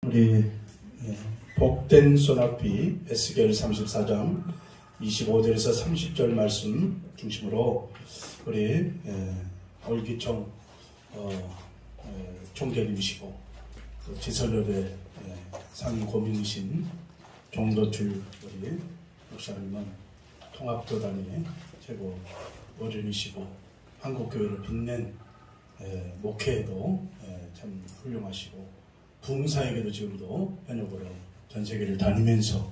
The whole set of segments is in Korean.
우리 복된 소낙비 에스겔 34장 25절에서 30절 말씀 중심으로 우리 올기총 총재님이시고 지설협의 상임 고민이신 종도출 우리 목사님은 통합도단의 최고 어른이시고 한국교회를 빛낸 목회에도 참 훌륭하시고 부흥사에게도 지금도 현역으로 전 세계를 다니면서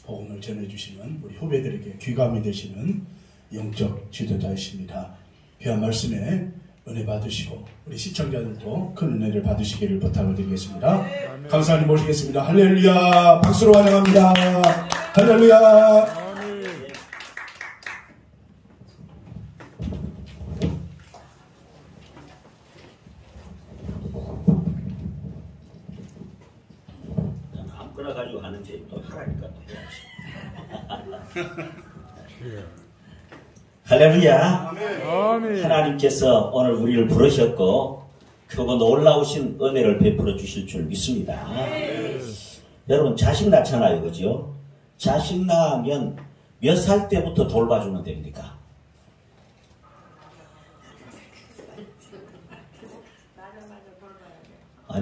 복음을 전해주시는 우리 후배들에게 귀감이 되시는 영적 지도자이십니다. 귀한 말씀에 은혜 받으시고 우리 시청자들도 큰 은혜를 받으시기를 부탁을 드리겠습니다. 감사하니 모시겠습니다. 할렐루야. 박수로 환영합니다. 할렐루야. 아무거나 가지고 하는데 또 하라니까 또 해야지. 할렐루야. 아멘. 하나님께서 오늘 우리를 부르셨고 크고 놀라우신 은혜를 베풀어 주실 줄 믿습니다. 아멘. 여러분 자식 낳잖아요, 그죠? 자식 낳으면 몇 살 때부터 돌봐주면 됩니까?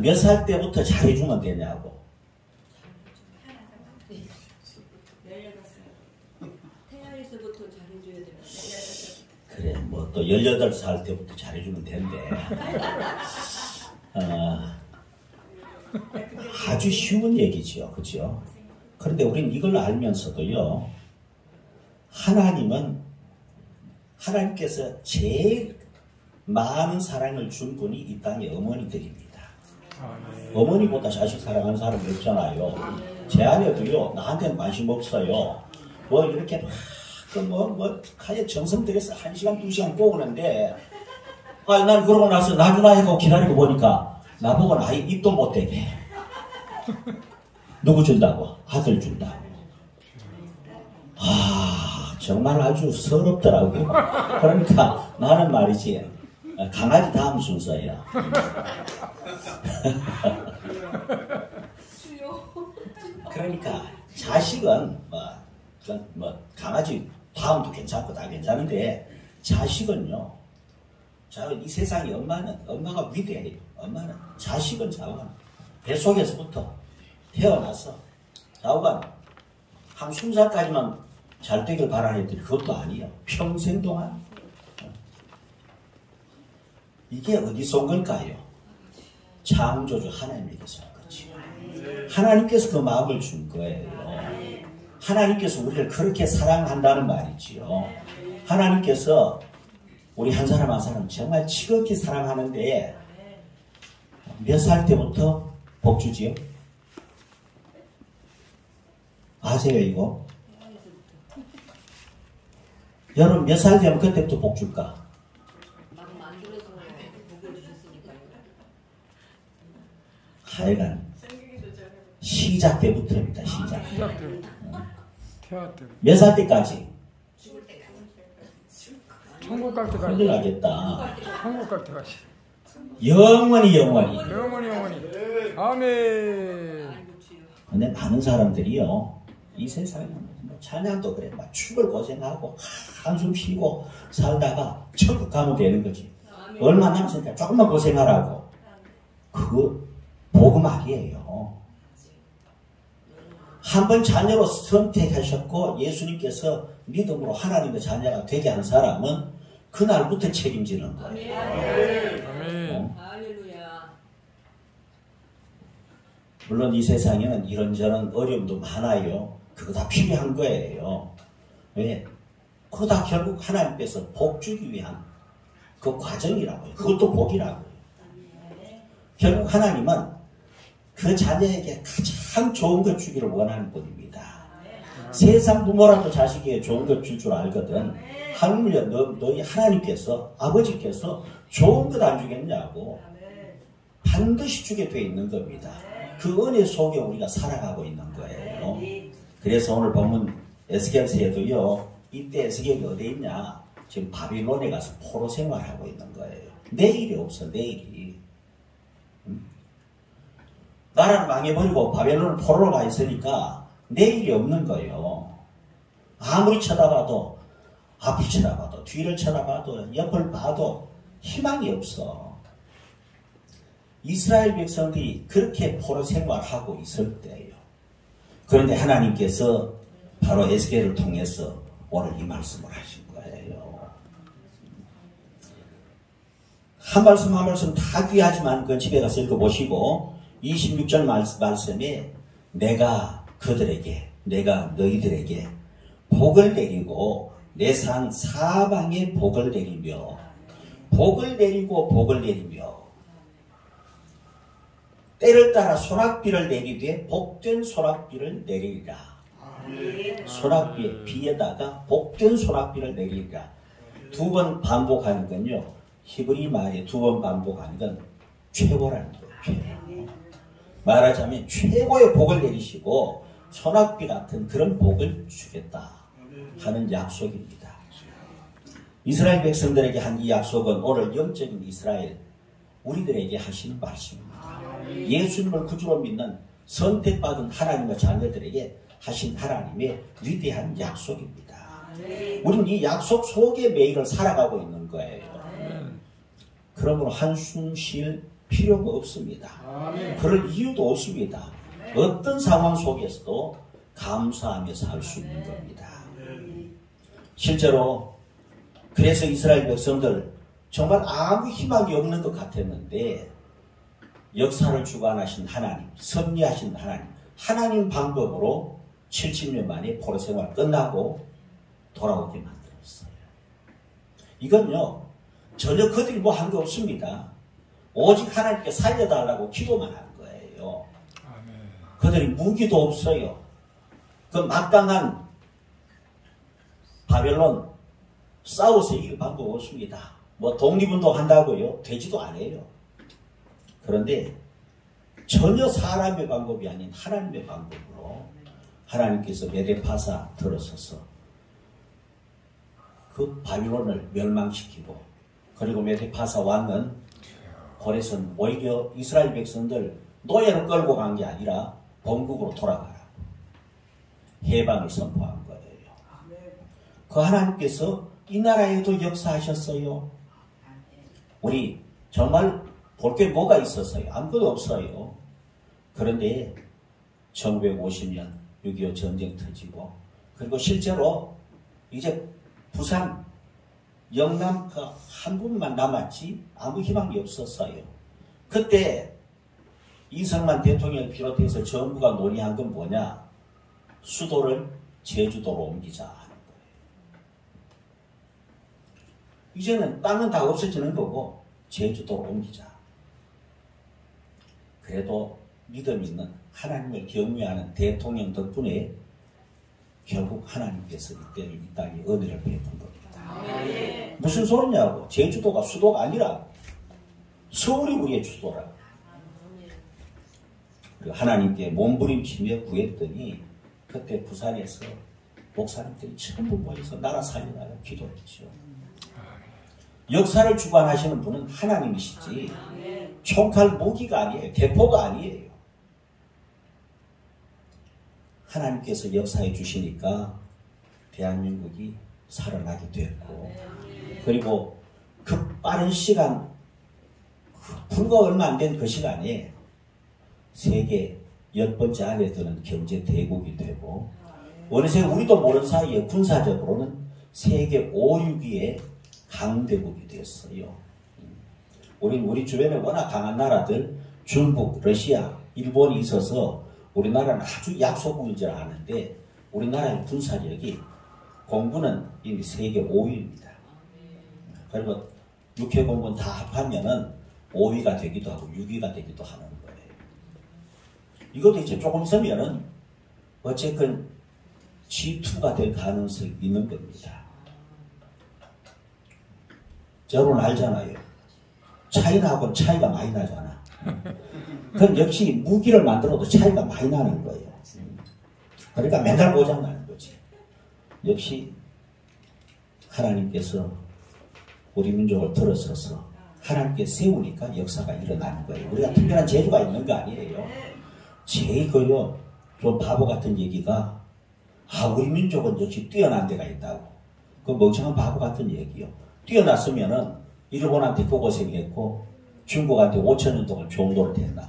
몇 살 때부터 잘해주면 되냐고. 그래, 뭐 또 18살 때부터 잘해주면 된대. 아주 쉬운 얘기지요, 그죠? 그런데 우린 이걸 알면서도요, 하나님께서 제일 많은 사랑을 준 분이 이 땅의 어머니들입니다. 어머니보다 자식 사랑하는 사람이 없잖아요. 제 아내도요, 나한테는 관심 없어요. 뭐 이렇게 가에 정성 들여서 1시간, 2시간 꼬우는데, 난 그러고 나서 나주나 해고 기다리고 보니까, 나보고 아이 입도 못 대게. 누구 준다고? 아들 준다고. 정말 아주 서럽더라고. 그러니까 나는 말이지, 강아지 다음 순서야. 그러니까 자식은 강아지 다음도 괜찮고 다 괜찮은데 자식은요. 이 세상에 엄마가 위대해요. 엄마는 자식은 자우간 뱃속에서부터 태어나서 자우간 한 20살까지만 잘 되길 바라했더니 그것도 아니에요. 평생 동안. 이게 어디서 온 걸까요? 창조주 하나님께서 온 거지. 하나님께서 그 마음을 준 거예요. 하나님께서 우리를 그렇게 사랑한다는 말이지요. 하나님께서 우리 한 사람 한 사람 정말 지극히 사랑하는데 몇 살 때부터 복 주지요? 아세요 이거? 여러분 몇 살 되면 그때부터 복 줄까? 하여간 시작 때부터입니다. 시작 때부터. 몇 살 때까지? 천국 갈 때까지. 큰일 나겠다. 천국 갈 때까지. 영원히. 아멘. 근데 많은 사람들이요, 이 세상에 찬양도 그래, 막 죽을 고생하고 한숨 쉬고 살다가 천국 가면 되는 거지. 얼마 남았으니까 조금만 고생하라고. 그거 복음학이에요. 한번 자녀로 선택하셨고 예수님께서 믿음으로 하나님의 자녀가 되게 한 사람은 그날부터 책임지는 거예요. 아멘. 물론 이 세상에는 이런저런 어려움도 많아요. 그거 다 필요한 거예요. 왜? 그거 다 결국 하나님께서 복 주기 위한 그 과정이라고요. 그것도 복이라고요. 결국 하나님은 그 자녀에게 가장 좋은 것 주기를 원하는 분입니다. 세상 부모라도 자식에게 좋은 것 줄 줄 알거든. 하물며 너희 하나님께서, 아버지께서 좋은 것 안 주겠냐고. 반드시 주게 돼 있는 겁니다. 그 은혜 속에 우리가 살아가고 있는 거예요. 그래서 오늘 본문 에스겔서에도요, 이때 에스겔이 어디 있냐? 지금 바빌론에 가서 포로 생활하고 있는 거예요. 내일이 없어, 내일이. 나라를 망해버리고 바벨론을 포로로 가 있으니까 내일이 없는 거예요. 아무리 쳐다봐도, 앞을 쳐다봐도, 뒤를 쳐다봐도, 옆을 봐도 희망이 없어. 이스라엘 백성들이 그렇게 포로 생활하고 있을 때예요. 그런데 하나님께서 바로 에스겔을 통해서 오늘 이 말씀을 하신 거예요. 한 말씀 한 말씀 다 귀하지만 그 집에 가서 읽어보시고 26절 말씀에 내가 그들에게, 내가 너희들에게 복을 내리고 내 산 사방에 복을 내리며, 복을 내리고 복을 내리며, 때를 따라 소낙비를 내리되 복된 소낙비를 내리리라. 소낙비에 비에다가 복된 소낙비를 내리리라. 두 번 반복하는 건요, 히브리 말에 두 번 반복하는 건 최고라는 거예요. 최고. 말하자면 최고의 복을 내리시고 소낙비 같은 그런 복을 주겠다 하는 약속입니다. 이스라엘 백성들에게 한 이 약속은 오늘 영적인 이스라엘 우리들에게 하시는 말씀입니다. 예수님을 구주로 믿는 선택받은 하나님의 자녀들에게 하신 하나님의 위대한 약속입니다. 우리는 이 약속 속에 매일을 살아가고 있는 거예요. 그러므로 한숨 쉴 필요가 없습니다. 그럴 이유도 없습니다. 어떤 상황 속에서도 감사하며 살 수 있는 겁니다. 실제로 그래서 이스라엘 백성들 정말 아무 희망이 없는 것 같았는데 역사를 주관하신 하나님, 섭리하신 하나님, 하나님 방법으로 70년 만에 포로 생활 끝나고 돌아오게 만들었어요. 이건요, 전혀 그들이 뭐 한 거 없습니다. 오직 하나님께 살려달라고 기도만 한 거예요. 그들이 무기도 없어요. 그 막강한 바벨론 싸워서 이길 방법 없습니다. 뭐 독립운동 한다고요? 되지도 않아요. 그런데 전혀 사람의 방법이 아닌 하나님의 방법으로 하나님께서 메데파사 들어서서 그 바빌론을 멸망시키고, 그리고 메데파사 왕은 고레선 오히려 이스라엘 백성들 노예로 끌고 간 게 아니라 본국으로 돌아가라 해방을 선포한 거예요. 그 하나님께서 이 나라에도 역사하셨어요. 우리 정말 볼 게 뭐가 있었어요? 아무것도 없어요. 그런데 1950년 6.25 전쟁 터지고, 그리고 실제로 이제 부산, 영남 그 한 분만 남았지 아무 희망이 없었어요. 그때 이승만 대통령을 비롯해서 정부가 논의한 건 뭐냐? 수도를 제주도로 옮기자 하는 거예요. 이제는 땅은 다 없어지는 거고 제주도로 옮기자. 그래도 믿음 있는 하나님을 경외하는 대통령 덕분에 결국 하나님께서 이때는 이 땅에 은혜를 베푼 겁니다. 무슨 소리냐고. 제주도가 수도가 아니라 서울이 우리의 수도라. 하나님께 몸부림치며 구했더니 그때 부산에서 목사님들이 전부 모여서 나라 살리라고 기도했죠. 역사를 주관하시는 분은 하나님이시지 총칼 무기가 아니에요. 대포가 아니에요. 하나님께서 역사해 주시니까 대한민국이 살아나게 됐고, 그리고 그 빠른 시간, 불과 얼마 안 된 그 시간에 세계 10번째 안에 드는 경제 대국이 되고, 어느새 우리도 모르는 사이에 군사적으로는 세계 5, 6위의 강대국이 됐어요. 우리 주변에 워낙 강한 나라들, 중국, 러시아, 일본이 있어서 우리나라는 아주 약소국인 줄 아는데, 우리나라의 군사력이 공군은 이미 세계 5위입니다. 그리고 육해공군 다 합하면은 5위가 되기도 하고 6위가 되기도 하는 거예요. 이것도 이제 조금 있으면은 어쨌든 G2가 될 가능성이 있는 겁니다. 여러분 알잖아요. 차이나하고는 차이가 많이 나잖아. 그건 역시 무기를 만들어도 차이가 많이 나는 거예요. 그러니까 맨날 고장나는 거지. 역시 하나님께서 우리 민족을 들어서서 하나님께 세우니까 역사가 일어나는 거예요. 우리가 특별한 재주가 있는 거 아니에요. 제일 좀 바보 같은 얘기가 우리 민족은 역시 뛰어난 데가 있다고. 그 멍청한 바보 같은 얘기요. 뛰어났으면은 일본한테 그 고생했고 중국한테 5,000년 동안 종도를 됐나.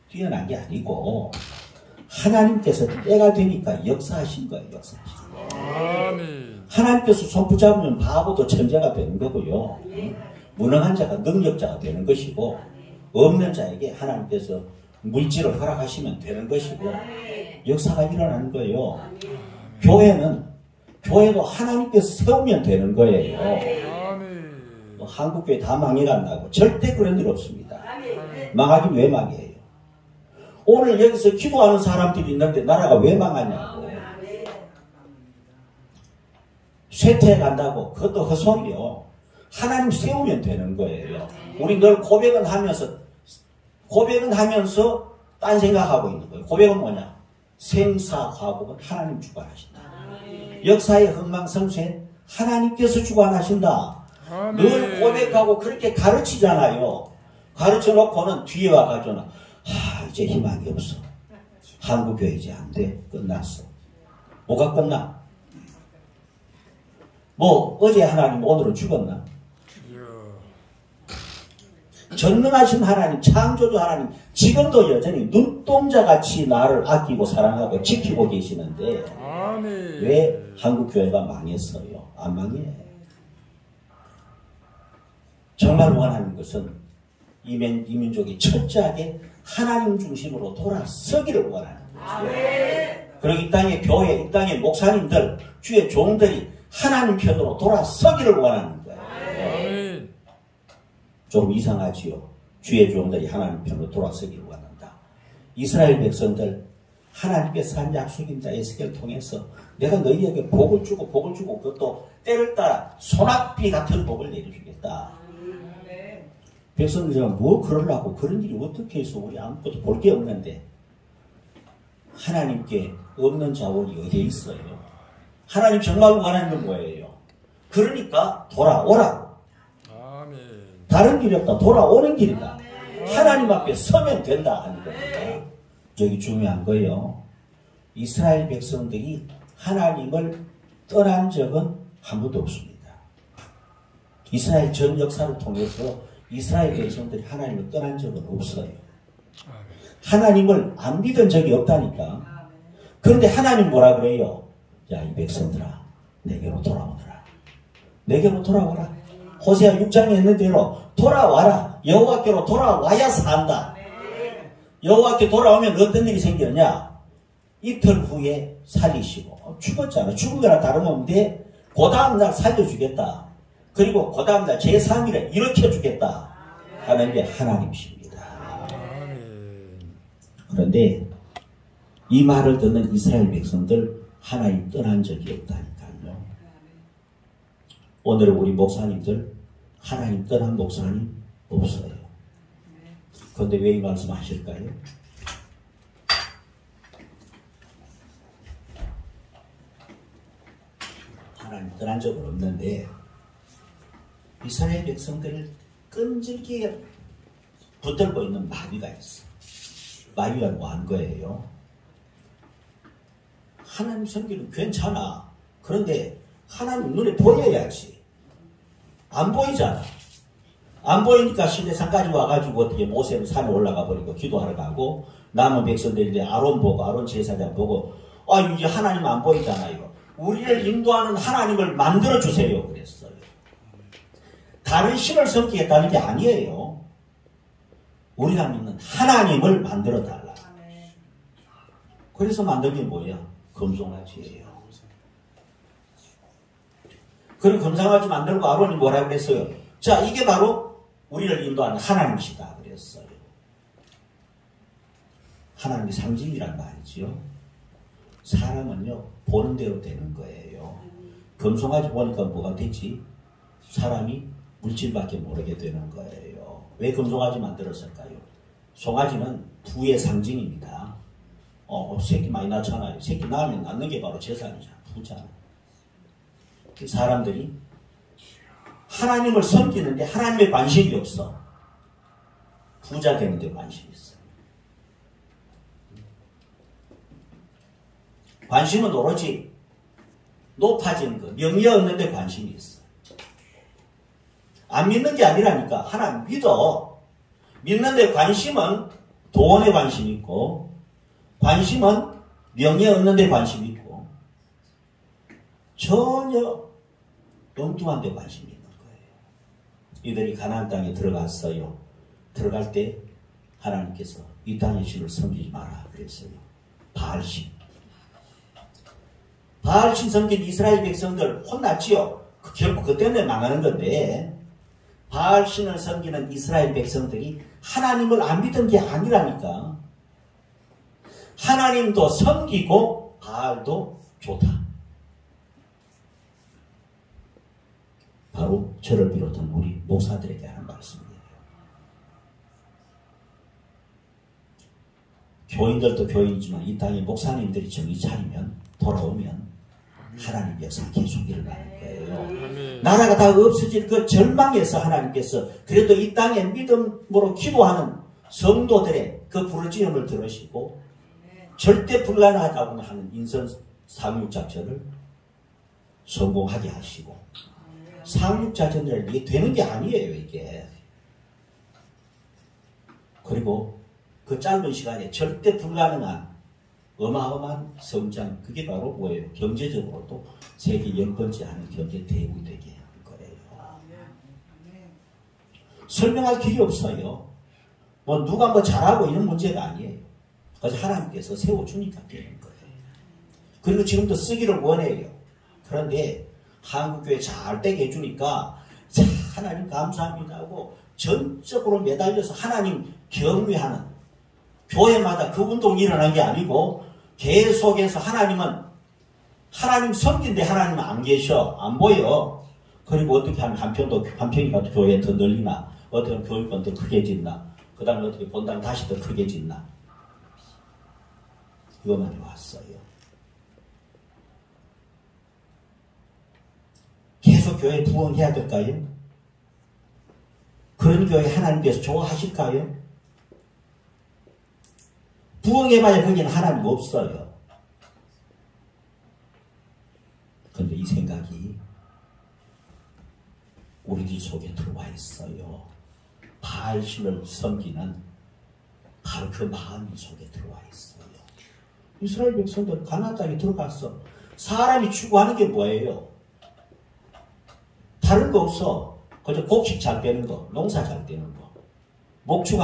뛰어난 게 아니고 하나님께서 때가 되니까 역사하신 거예요. 역사하신 거예요. 하나님께서 손 붙잡으면 바보도 천재가 되는 거고요. 무능한 자가 능력자가 되는 것이고 없는 자에게 하나님께서 물질을 허락하시면 되는 것이고 역사가 일어나는 거예요. 교회도 하나님께서 세우면 되는 거예요. 한국교회 다 망해간다고 절대 그런 일 없습니다. 망하긴 왜 망해요? 오늘 여기서 기도하는 사람들이 있는데 나라가 왜 망하냐고. 쇠퇴해 간다고. 그것도 헛소리요. 하나님 세우면 되는 거예요. 우리 늘 고백은 하면서 딴 생각하고 있는 거예요. 고백은 뭐냐? 생사화복은 하나님 주관하신다. 역사의 흥망성쇠 하나님께서 주관하신다. 늘 고백하고 그렇게 가르치잖아요. 가르쳐 놓고는 뒤에 와가지고는 이제 희망이 없어. 한국교회 이제 안 돼. 끝났어. 뭐가 끝나? 어제 하나님 오늘은 죽었나? 전능하신 하나님, 창조주 하나님 지금도 여전히 눈동자같이 나를 아끼고 사랑하고 지키고 계시는데 왜 한국교회가 망했어요? 안 망해. 정말 원하는 것은 이 민족이 철저하게 하나님 중심으로 돌아서기를 원하는 거죠. 그리고 이 땅의 교회, 이 땅의 목사님들, 주의 종들이 하나님 편으로 돌아서기를 원하는 거예요. 좀 이상하지요. 주의 종들이 하나님 편으로 돌아서기를 원한다. 이스라엘 백성들 하나님께서 한 약속인 자 에스겔을 통해서 내가 너희에게 복을 주고 그것도 때를 따라 소낙비 같은 복을 내려주겠다. 백성들이 뭐 그러려고 그런 일이 어떻게 해서 우리 아무것도 볼 게 없는데 하나님께 없는 자원이 어디에 있어요? 하나님 정말 원하는 건 뭐예요? 그러니까 돌아오라고. 다른 길이 없다. 돌아오는 길이다. 하나님 앞에 서면 된다 하는 겁니다. 여기 중요한 거예요. 이스라엘 백성들이 하나님을 떠난 적은 한 번도 없습니다. 이스라엘 전 역사를 통해서 이스라엘 백성들이 하나님을 떠난 적은 없어요. 하나님을 안 믿은 적이 없다니까. 그런데 하나님 뭐라 그래요? 야, 이 백성들아, 내게로 돌아오너라. 내게로 돌아와라. 호세아 6장에 있는 대로 돌아와라. 여호와께로 돌아와야 산다. 여호와께 돌아오면 어떤 일이 생기느냐? 이틀 후에 살리시고. 죽었잖아. 죽은 거나 다름없는데 그 다음날 살려주겠다. 그리고 그 다음날 제3일에 일으켜주겠다 하는 게 하나님이십니다. 그런데 이 말을 듣는 이스라엘 백성들 하나님 떠난 적이 없다니까요. 오늘 우리 목사님들 하나님 떠난 목사님 없어요. 그런데 왜 이 말씀 하실까요? 하나님 떠난 적은 없는데 이스라엘 백성들을 끈질기게 붙들고 있는 마귀가 있어. 마귀가 뭐 한 거예요? 하나님 섬기는 괜찮아. 그런데 하나님 눈에 보여야지. 안 보이잖아. 안 보이니까 시내산까지 와가지고 어떻게 모세는 산에 올라가 버리고 기도하러 가고 남은 백성들인데 아론 보고 아론 제사장 보고 이제 하나님 안 보이잖아요. 우리를 인도하는 하나님을 만들어주세요 그랬어요. 다른 신을 섬기겠다는 게 아니에요. 우리가 믿는 하나님을 만들어달라. 그래서 만든 게 뭐야? 금송아지예요. 그리고 금송아지 만들고 아론이 뭐라 그랬어요? 자, 이게 바로 우리를 인도하는 하나님이시다 그랬어요. 하나님의 상징이란 말이지요. 사람은요 보는 대로 되는 거예요. 금송아지 보니까 뭐가 되지? 사람이 물질밖에 모르게 되는 거예요. 왜 금송아지 만들었을까요? 송아지는 부의 상징입니다. 새끼 많이 낳잖아요. 새끼 낳으면 낳는 게 바로 재산이잖아. 부잖아. 사람들이 하나님을 섬기는데 하나님의 관심이 없어. 부자 되는 데 관심이 있어. 관심은 오로지 높아지는 거, 명예 얻는 데 관심이 있어. 안 믿는 게 아니라니까. 하나님 믿어. 믿는 데 관심은 돈에 관심이 있고, 관심은 명예 얻는 데 관심이 있고, 전혀 엉뚱한 데 관심이 있는 거예요. 이들이 가나안 땅에 들어갔어요. 들어갈 때 하나님께서 이 땅의 신을 섬기지 마라 그랬어요. 바알신. 바알신 섬긴 이스라엘 백성들 혼났지요. 결국 그 때문에 망하는 건데, 바알신을 섬기는 이스라엘 백성들이 하나님을 안 믿은 게 아니라니까. 하나님도 섬기고 바알도 좋다. 바로 저를 비롯한 우리 목사들에게 하는 말씀이에요. 교인들도 교인이지만 이 땅에 목사님들이 정신 차리면, 돌아오면 하나님 역사 계속 일어나는 거예요. 나라가 다 없어질 그 절망에서 하나님께서 그래도 이 땅에 믿음으로 기도하는 성도들의 그 부르짖음을 들으시고 절대 불가능하다고 하는 인선 상륙작전을 성공하게 하시고, 상륙작전을 이게 되는 게 아니에요, 이게. 그리고 그 짧은 시간에 절대 불가능한 어마어마한 성장, 그게 바로 뭐예요? 경제적으로도 세계 10번째 하는 경제 대국이 되게 하는 거예요. 설명할 길이 없어요. 뭐 누가 뭐 잘하고 이런 문제가 아니에요. 그래서 하나님께서 세워주니까 되는 거예요. 그리고 지금도 쓰기를 원해요. 그런데 한국교회 잘 되게 해주니까 하나님 감사합니다 하고 전적으로 매달려서 하나님 경외하는, 교회마다 그 운동이 일어난 게 아니고 계속해서 하나님은 하나님 섬긴데 하나님은 안 계셔, 안 보여. 그리고 어떻게 하면 한편이라도 교회 더 늘리나, 어떻게 하면 교육권 더 크게 짓나, 그 다음에 어떻게 본당 다시 더 크게 짓나, 이것만 해왔어요. 계속 교회 부흥해야 될까요? 그런 교회 하나님께서 좋아하실까요? 부흥해봐야 거기는 하나님 없어요. 그런데 이 생각이 우리들 속에 들어와 있어요. 바알신을 섬기는 바로 그 마음 속에 들어와 있어요. 이스라엘 백성들 가나안 땅에 들어갔어. 사람이 추구하는 게 뭐예요? 다른 거 없어. 그저 곡식 잘 빼는 거, 농사 잘 되는 거, 목축